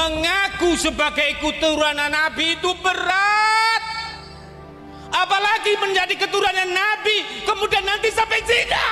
mengaku sebagai keturunan Nabi itu berat, apalagi menjadi keturunan Nabi kemudian nanti sampai zina.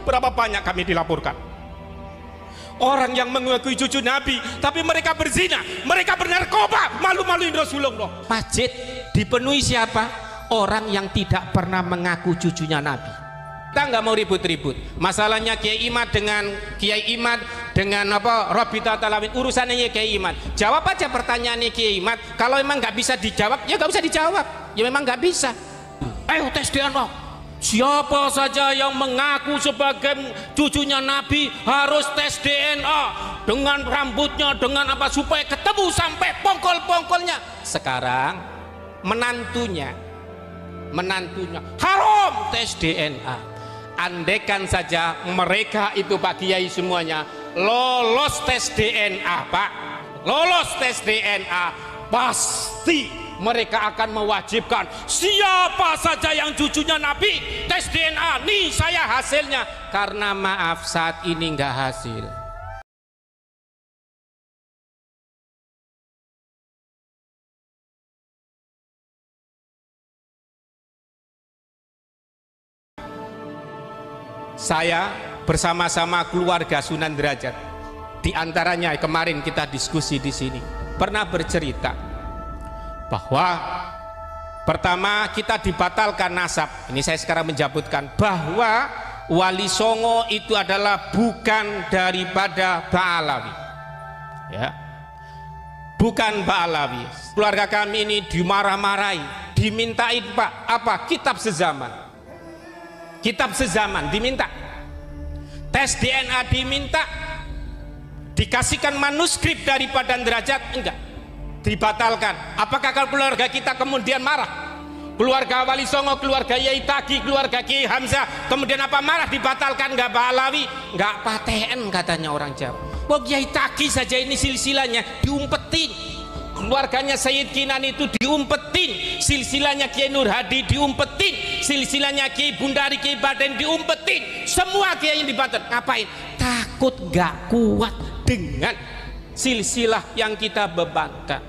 Berapa banyak kami dilaporkan orang yang mengakui cucu Nabi tapi mereka berzina, mereka bernarkoba, malu-maluin Rasulullah. Masjid dipenuhi siapa? Orang yang tidak pernah mengaku cucunya Nabi. Kita nggak mau ribut-ribut. Masalahnya Kiai Imad dengan Kiai Imad dengan apa Robita Talawin, urusannya Kiai Imad. Jawab aja pertanyaannya Kiai Imad. Kalau memang nggak bisa dijawab, ya nggak usah dijawab. Ya memang nggak bisa. Ayo tes DNA. Siapa saja yang mengaku sebagai cucunya Nabi harus tes DNA dengan rambutnya, dengan apa, supaya ketemu sampai pongkol-pongkolnya. Sekarang menantunya haram tes DNA. Andaikan saja mereka itu Pak Kiai semuanya lolos tes DNA, Pak, lolos tes DNA, pasti mereka akan mewajibkan siapa saja yang cucunya Nabi tes DNA. Nih saya hasilnya. Karena maaf saat ini nggak hasil. Saya bersama-sama keluarga Sunan Derajat, di antaranya kemarin kita diskusi di sini, pernah bercerita bahwa pertama kita dibatalkan nasab. Ini saya sekarang menjabutkan bahwa Wali Songo itu adalah bukan daripada Ba'alawi, ya, bukan Ba'alawi. Keluarga kami ini dimarah-marahi, dimintain Pak apa kitab sezaman, kitab sezaman diminta, tes DNA diminta, dikasihkan manuskrip dari Padan Derajat, enggak, dibatalkan. Apakah kalau keluarga kita kemudian marah? Keluarga Wali Songo, keluarga Yai Tagi, keluarga Kiai Hamzah kemudian apa marah dibatalkan? Enggak Ba'alawi, enggak paten katanya orang Jawa. Wah, Yai Tagi saja ini silsilahnya diumpetin, keluarganya Sayyid Kinan itu diumpetin, silsilahnya Kiai Nur Hadi diumpetin, silsilahnya Kiai Bundari, Kiai Baden diumpetin, semua kiai yang dibatalkan. Ngapain? Takut gak kuat dengan silsilah yang kita bebankan.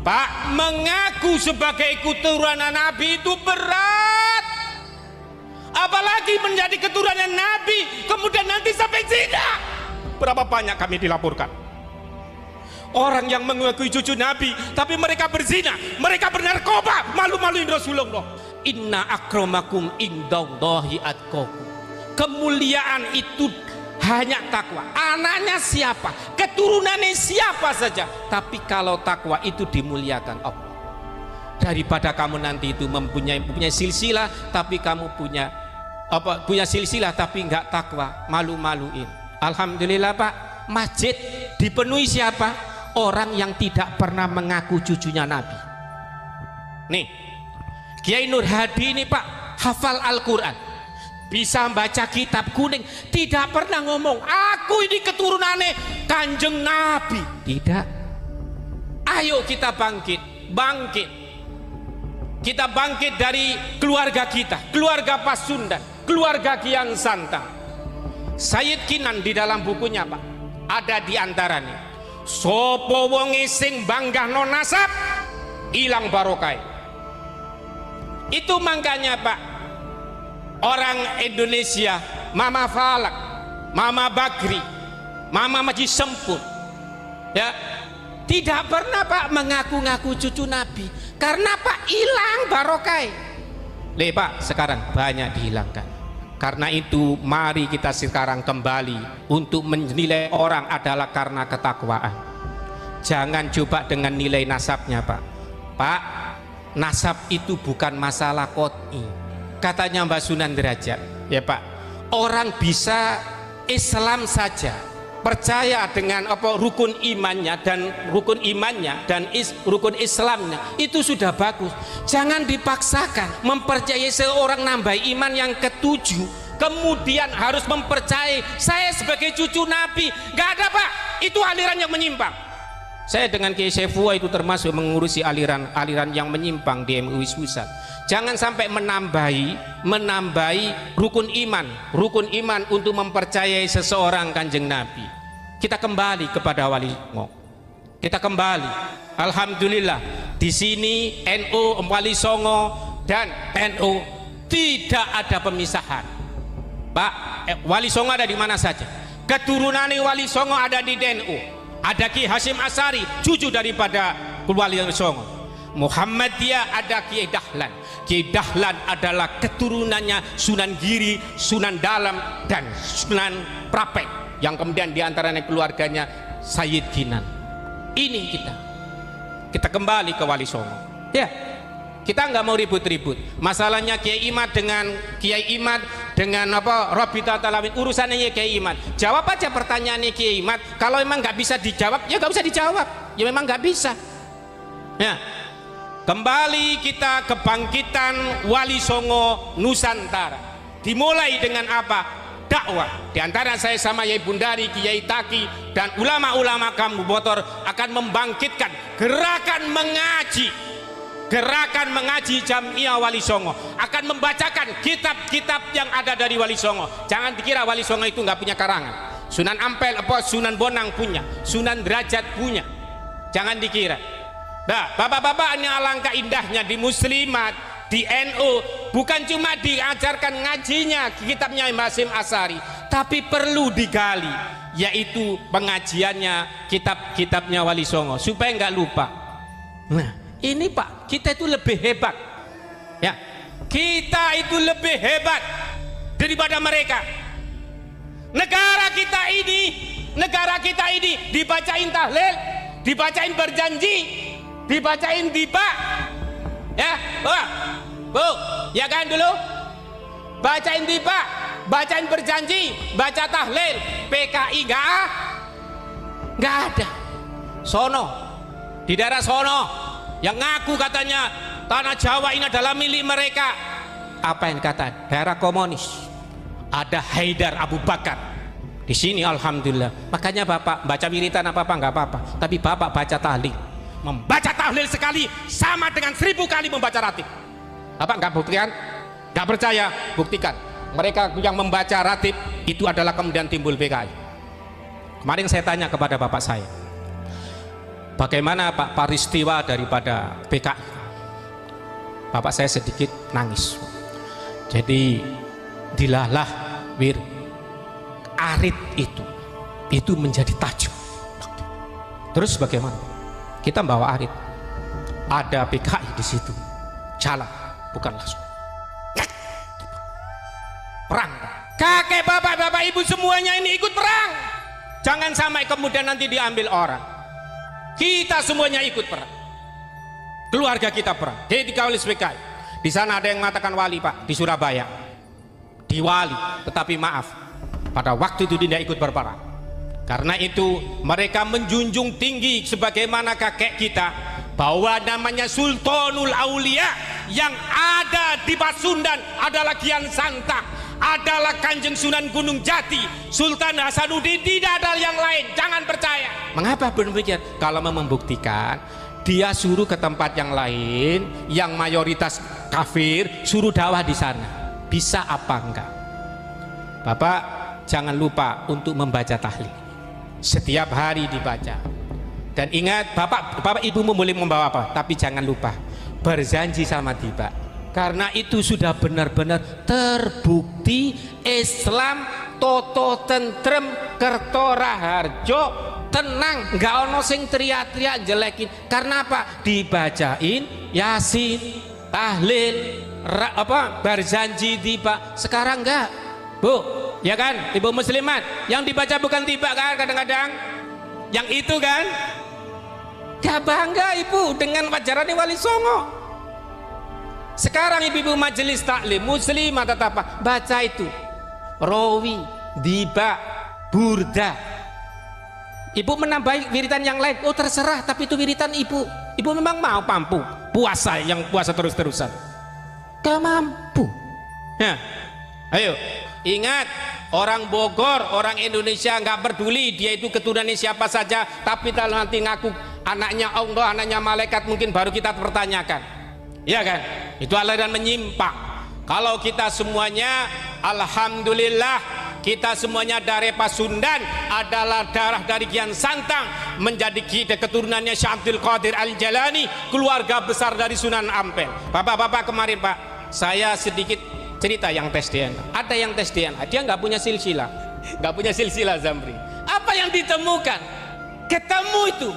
Pak, mengaku sebagai keturunan Nabi itu berat, apalagi menjadi keturunan Nabi kemudian nanti sampai zina. Berapa banyak kami dilaporkan orang yang mengakui cucu Nabi tapi mereka berzina, mereka bernarkoba, malu-maluin Rasulullah. Inna akramakum indallahi atqakum. Kemuliaan itu hanya takwa. Anaknya siapa, keturunannya siapa saja, tapi kalau takwa itu dimuliakan Allah. Daripada kamu nanti itu mempunyai silsilah tapi kamu punya silsilah tapi enggak takwa, malu-maluin. Alhamdulillah Pak, masjid dipenuhi siapa? Orang yang tidak pernah mengaku cucunya Nabi. Nih, Kiai Nur Hadi ini Pak, hafal Al-Quran, bisa baca kitab kuning, tidak pernah ngomong aku ini keturunannya Kanjeng Nabi. Tidak. Ayo kita bangkit. Kita bangkit dari keluarga kita, keluarga Pasundan, keluarga Kian Santang. Sayyid Kinan di dalam bukunya Pak, ada di antaranya, sopo wonge sing banggahno nasab ilang barokai. Itu makanya Pak, orang Indonesia, Mama Falak, Mama Bagri, Mama Maji Sempur, ya, tidak pernah Pak mengaku-ngaku cucu Nabi. Karena Pak hilang barokai. Pak, sekarang banyak dihilangkan. Karena itu mari kita sekarang kembali untuk menilai orang adalah karena ketakwaan. Jangan coba dengan nilai nasabnya Pak. Pak, nasab itu bukan masalah qot'i. Katanya Mbak Sunan Derajat, ya Pak, orang bisa Islam saja, percaya dengan rukun imannya dan rukun Islamnya, itu sudah bagus. Jangan dipaksakan mempercayai seorang nambah iman yang ketujuh kemudian harus mempercayai saya sebagai cucu Nabi. Gak ada Pak, itu aliran yang menyimpang. Saya dengan Kiai Saifullah itu termasuk mengurusi aliran yang menyimpang di MUI Pusat. Jangan sampai menambahi rukun iman untuk mempercayai seseorang Kanjeng Nabi. Kita kembali kepada Wali Songo, Kita kembali, alhamdulillah di sini NU, Wali Songo dan NU tidak ada pemisahan. Pak, Wali Songo ada di mana saja. Keturunan Wali Songo ada di NU. Ada Ki Hasyim Asy'ari, cucu daripada Wali Songo. Muhammadiyah ada Kiai Dahlan. Kiai Dahlan adalah keturunannya Sunan Giri, Sunan Dalam dan Sunan Prapek, yang kemudian diantaranya keluarganya Sayyid Kinan. Ini kita kembali ke Wali Songo. Ya, kita nggak mau ribut-ribut. Masalahnya Kiai Imad dengan Kiai Imad dengan apa Robita Talawin, urusannya Kiai Imad. Jawab aja pertanyaannya Kiai Imad. Kalau memang nggak bisa dijawab, ya nggak usah dijawab. Ya memang nggak bisa. Ya, kembali kita kebangkitan Wali Songo Nusantara. Dimulai dengan apa? Dakwah. Di antara saya sama Yai Bundari, Kiai Taki dan ulama-ulama kamu Botor akan membangkitkan gerakan mengaji. Gerakan mengaji Jamiah Wali Songo akan membacakan kitab-kitab yang ada dari Wali Songo. Jangan dikira Wali Songo itu nggak punya karangan. Sunan Ampel, Sunan Bonang punya, Sunan Derajat punya. Jangan dikira. Nah, bapak-bapak, ini alangkah indahnya di Muslimat, di NU, bukan cuma diajarkan ngajinya kitabnya Hasyim Asy'ari, tapi perlu digali, yaitu pengajiannya kitab-kitabnya Wali Songo supaya nggak lupa. Nah, ini Pak, kita itu lebih hebat. Ya, kita itu lebih hebat daripada mereka. Negara kita ini dibacain tahlil, dibacain berjanji, dibacain tiba. Ya, Bu, ya kan dulu? Bacain tiba, bacain berjanji, baca tahlil, PKI nggak ada. Sono, di daerah sono, yang ngaku katanya tanah Jawa ini adalah milik mereka. Apa yang kata? Daerah komunis. Ada Haidar Abu Bakar. Di sini alhamdulillah. Makanya Bapak baca wiritan apa-apa nggak apa-apa, tapi Bapak baca tahlil. Membaca tahlil sekali sama dengan 1000 kali membaca ratib. Apa nggak buktikan? Nggak percaya? Buktikan. Mereka yang membaca ratib itu adalah kemudian timbul PKI. Kemarin saya tanya kepada bapak saya, bagaimana Pak peristiwa daripada PKI? Bapak saya sedikit nangis. Jadi dilalah wir arit itu menjadi tajuk. Terus bagaimana? Kita bawa arit, ada PKI di situ, jalan, bukan langsung perang. Kakek, bapak ibu semuanya ini ikut perang. Jangan sampai kemudian nanti diambil orang. Kita semuanya ikut perang. Keluarga kita perang. Jadi dikawal PKI. Di sana ada yang mengatakan wali Pak di Surabaya, di wali, tetapi maaf, pada waktu itu tidak ikut berperang. Karena itu mereka menjunjung tinggi sebagaimana kakek kita bahwa namanya Sultanul Aulia yang ada di Pasundan adalah Kian Santang, adalah Kanjeng Sunan Gunung Jati, Sultan Hasanuddin, tidak ada yang lain. Jangan percaya. Mengapa demikian? Kalau membuktikan dia suruh ke tempat yang lain yang mayoritas kafir, suruh dakwah di sana. Bisa apa enggak? Bapak jangan lupa untuk membaca tahlil. Setiap hari dibaca. Dan ingat, bapak ibumu boleh membawa apa, tapi jangan lupa berjanji sama tiba. Karena itu sudah benar-benar terbukti Islam toto tentrem kerto raharjo tenang, nggak ono sing teriak-teriak jelekin. Karena apa? Dibacain Yasin, tahlil, berjanji tiba. Sekarang enggak, Bu. Ya kan, ibu muslimat, yang dibaca bukan tiba kan kadang-kadang, yang itu kan. Gak bangga ibu dengan ajaran Wali Songo. Sekarang ibu-ibu majelis taklim muslimat tetap baca itu Rawi, Diba, Burda. Ibu menambah wiritan yang lain, oh terserah, tapi itu wiritan ibu. Ibu memang mau mampu puasa, yang puasa terus-terusan. Gak mampu. Ya, ayo. Ingat, orang Bogor, orang Indonesia nggak peduli dia itu keturunannya siapa saja, tapi kalau nanti ngaku anaknya Allah, anaknya malaikat, mungkin baru kita pertanyakan. Ya kan? Itu aliran menyimpang. Kalau kita semuanya alhamdulillah Kita semuanya dari Pasundan adalah darah dari Kian Santang, menjadi kita keturunannya Syekh Abdul Qadir Al-Jalani, keluarga besar dari Sunan Ampel. Bapak-bapak kemarin Pak, saya sedikit cerita yang tes DNA. Ada yang tes DNA, dia nggak punya silsilah, Zamri. Apa yang ditemukan? Ketemu itu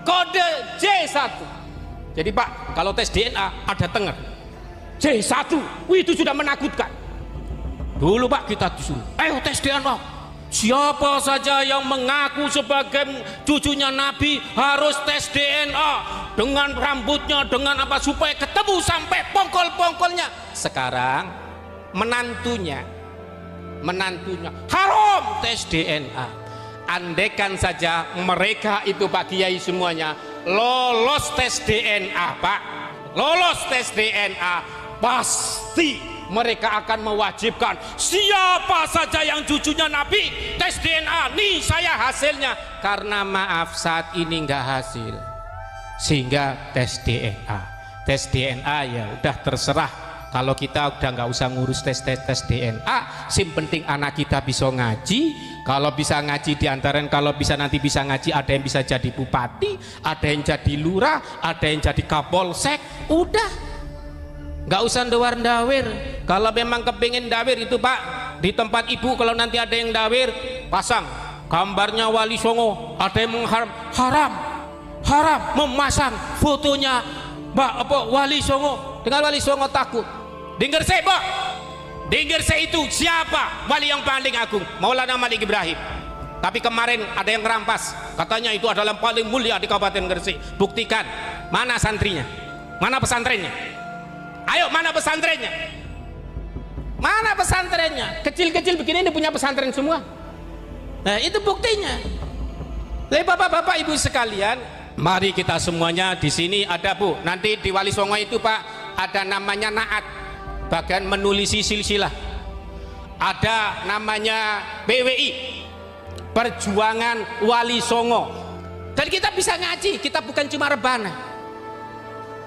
kode J1. Jadi Pak, kalau tes DNA ada tengah J1, wih, itu sudah menakutkan. Dulu Pak kita disuruh, ayo tes DNA. Siapa saja yang mengaku sebagai cucunya Nabi harus tes DNA dengan rambutnya, dengan apa, supaya ketemu sampai pongkol-pongkolnya. Sekarang menantunya haram tes DNA. Andaikan saja mereka itu Pak Kiai semuanya lolos tes DNA Pak, lolos tes DNA, pasti mereka akan mewajibkan siapa saja yang cucunya Nabi tes DNA. Nih saya hasilnya. Karena maaf saat ini nggak hasil, sehingga tes DNA ya udah terserah. Kalau kita udah nggak usah ngurus tes DNA, sim penting anak kita bisa ngaji. Kalau bisa ngaji diantara, kalau bisa nanti bisa ngaji, ada yang bisa jadi bupati, ada yang jadi lurah, ada yang jadi kapolsek. Udah, nggak usah ndawar-ndawir. Kalau memang kepingin dawir itu Pak, di tempat ibu kalau nanti ada yang dawir, pasang gambarnya Wali Songo. Ada yang haram memasang fotonya Mbak apa Wali Songo. Dengan Wali Songo takut. Dengar saya Pak, dengar saya itu siapa wali yang paling agung? Maulana Malik Ibrahim. Tapi kemarin ada yang merampas, katanya itu adalah yang paling mulia di Kabupaten Gresik. Buktikan, mana santrinya, mana pesantrennya? Ayo, mana pesantrennya? Mana pesantrennya? Kecil-kecil begini ini punya pesantren semua. Nah, itu buktinya. Jadi bapak-bapak ibu sekalian, mari kita semuanya di sini ada Bu. Nanti di Wali Songo itu Pak ada namanya naat, bagian menulisi silsilah. Ada namanya PWI, Perjuangan Wali Songo. Dan kita bisa ngaji, kita bukan cuma rebana.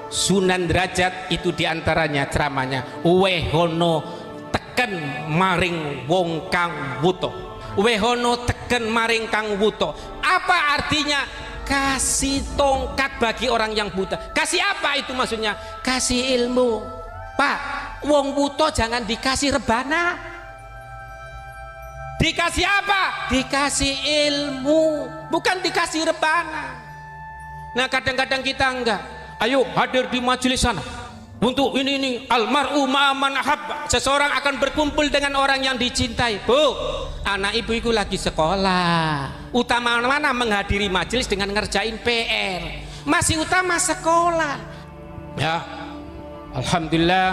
Sunan Derajat itu diantaranya ceramahnya wehono teken maring wong kang wuto, wehono teken maring kang wuto. Apa artinya? Kasih tongkat bagi orang yang buta. Kasih apa itu maksudnya? Kasih ilmu Pak. Wong wuto jangan dikasih rebana. Dikasih apa? Dikasih ilmu, bukan dikasih rebana. Nah kadang-kadang kita enggak. Ayo hadir di majelis sana untuk ini almar'u ma'aman ahabba. Seseorang akan berkumpul dengan orang yang dicintai. Bu, anak ibu itu lagi sekolah. Utama mana menghadiri majelis dengan ngerjain PR? Masih utama sekolah. Ya, alhamdulillah.